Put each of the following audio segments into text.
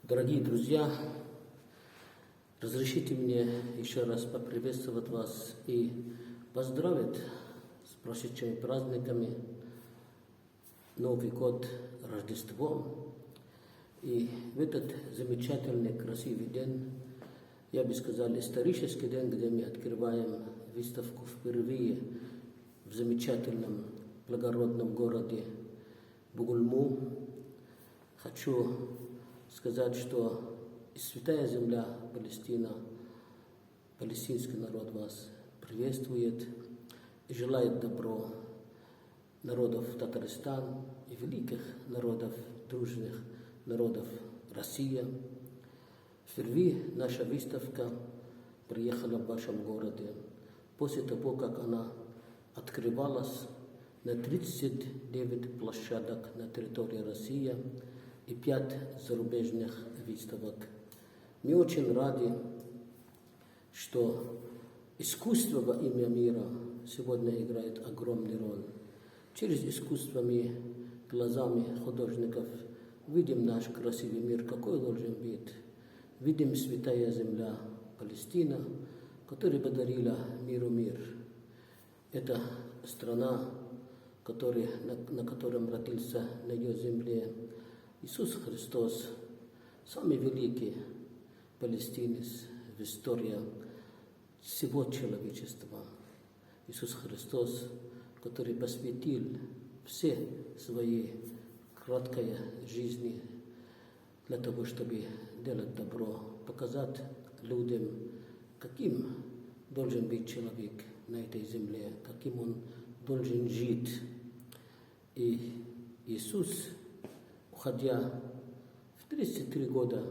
Дорогие друзья, разрешите мне еще раз поприветствовать вас и поздравить с прошедшими праздниками, Новый год, Рождеством. И в этот замечательный, красивый день, я бы сказал, исторический день, где мы открываем выставку впервые в замечательном, благородном городе Бугульму, хочу сказать, что Святая Земля Палестина, палестинский народ вас приветствует и желает добро народов Татарстана и великих народов, дружных народов России. Впервые наша выставка приехала в вашем городе после того, как она открывалась на 39 площадок на территории России и 5 зарубежных выставок. Мы очень рады, что искусство во имя мира сегодня играет огромную роль. Через искусство мы глазами художников видим наш красивый мир, какой должен быть. Видим Святая Земля Палестина, которая подарила миру мир. Это страна, на котором родился на ее земле Иисус Христос, самый великий палестинец в истории всего человечества. Иисус Христос, который посвятил все свои краткой жизни для того, чтобы делать добро, показать людям, каким должен быть человек на этой земле, каким он должен жить. И Иисус, уходя в 33 года,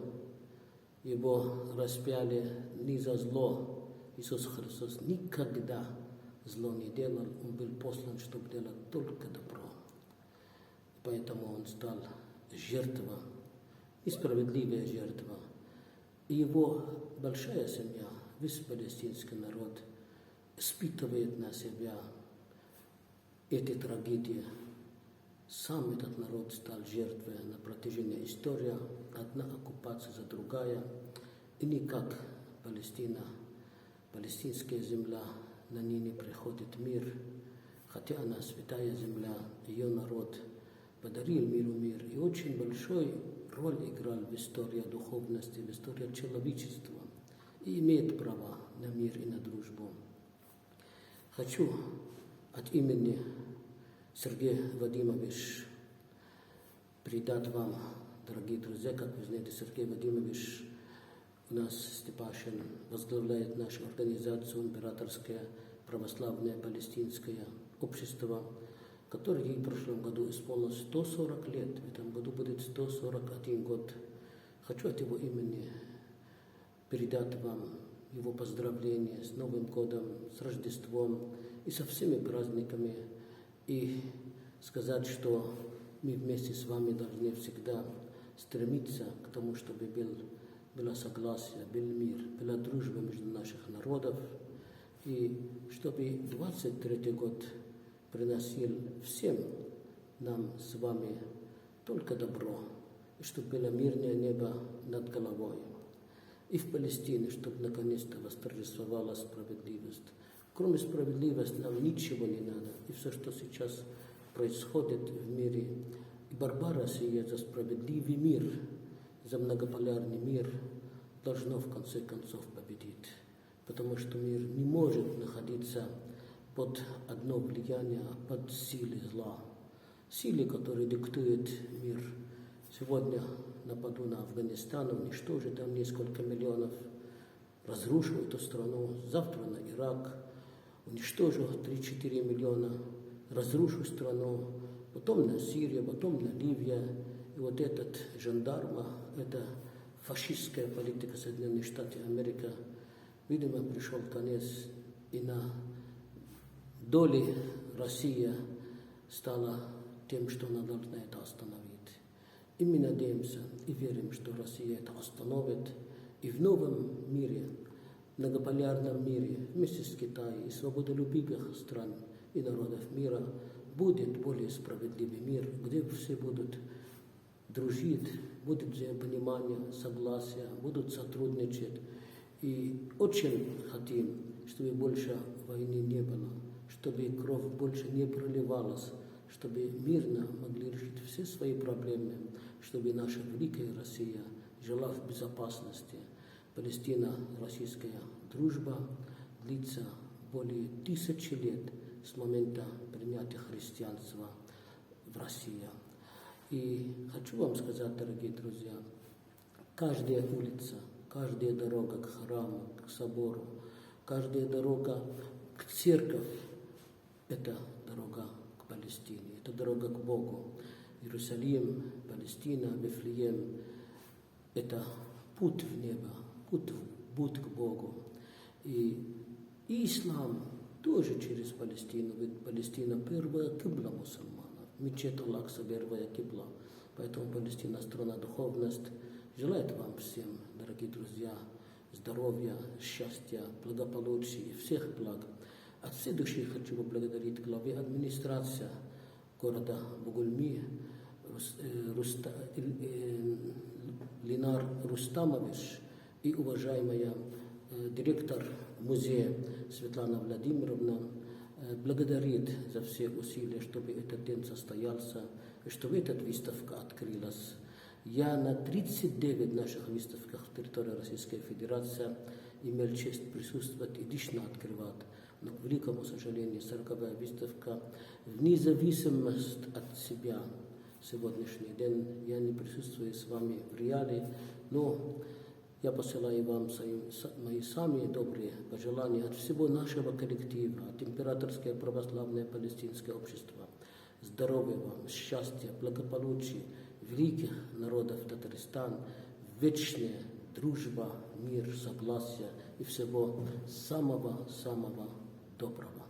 его распяли не за зло. Иисус Христос никогда зло не делал, он был послан, чтобы делать только добро. Поэтому он стал жертвой, и справедливая жертва. И его большая семья, весь палестинский народ, испытывает на себя эти трагедии. Сам этот народ стал жертвой на протяжении истории, одна оккупация за другая, и никак Палестина, палестинская земля, на ней не приходит мир, хотя она святая земля, ее народ подарил миру мир, и очень большой роль играл в истории духовности, в истории человечества, и имеет право на мир и на дружбу. Хочу от имени Сергея Вадимовича передать вам, дорогие друзья, как вы знаете, Сергей Вадимович у нас Степашин возглавляет нашу организацию Императорское православное палестинское общество, которое ей в прошлом году исполнилось 140 лет, в этом году будет 141 год. Хочу от его имени передать вам его поздравления с Новым годом, с Рождеством и со всеми праздниками, и сказать, что мы вместе с вами должны всегда стремиться к тому, чтобы было согласие, был мир, была дружба между наших народов, и чтобы 23 год приносил всем нам с вами только добро, и чтобы было мирное небо над головой. И в Палестине, чтобы наконец-то восторжествовала справедливость. Кроме справедливости нам ничего не надо. И все, что сейчас происходит в мире, и борьба России за справедливый мир, за многополярный мир, должно в конце концов победить. Потому что мир не может находиться под одно влияние, под силой зла. Силы, которые диктует мир. Сегодня нападу на Афганистан, уничтожу там несколько миллионов, разрушу эту страну, завтра на Ирак, уничтожу 3-4 миллиона, разрушу страну, потом на Сирию, потом на Ливию. И вот этот жандарма, это фашистская политика Соединенных Штатов Америки, видимо, пришел конец, и на доле Россия стала тем, что она должна это остановить. И мы надеемся и верим, что Россия это остановит, и в новом мире, многополярном мире, вместе с Китаем и свободолюбивых стран и народов мира, будет более справедливый мир, где все будут дружить, будет взаимопонимание, согласие, будут сотрудничать. И очень хотим, чтобы больше войны не было, чтобы кровь больше не проливалась, чтобы мирно могли решить все свои проблемы, чтобы наша великая Россия жила в безопасности. Палестино-российская дружба длится более 1000 лет с момента принятия христианства в России. И хочу вам сказать, дорогие друзья, каждая улица, каждая дорога к храму, к собору, каждая дорога к церкви – это дорога к Палестине, это дорога к Богу. Иерусалим, Палестина, Вифлеем – это путь в небо, путь к Богу. И ислам тоже через Палестину, ведь Палестина первая кибла мусульманов, мечеть Аль-Акса первая кибла, поэтому Палестина страна духовность. Желаю вам всем, дорогие друзья, здоровья, счастья, благополучия и всех благ. От всей души хочу поблагодарить главе администрации города Бугульми Ленар Рустамович и уважаемая директор музея Светлана Владимировна благодарит за все усилия, чтобы этот день состоялся и чтобы эта выставка открылась. Я на 39 наших выставках в территории Российской Федерации имел честь присутствовать и лично открывать. Но, к великому сожалению, 40-я выставка, вне зависимости от себя, сегодняшний день я не присутствую с вами в реале, но я посылаю вам мои самые добрые пожелания от всего нашего коллектива, от Императорское православное палестинское общество. Здоровья вам, счастья, благополучия, великих народов Татарстана, вечная дружба, мир, согласие и всего самого-самого доброго.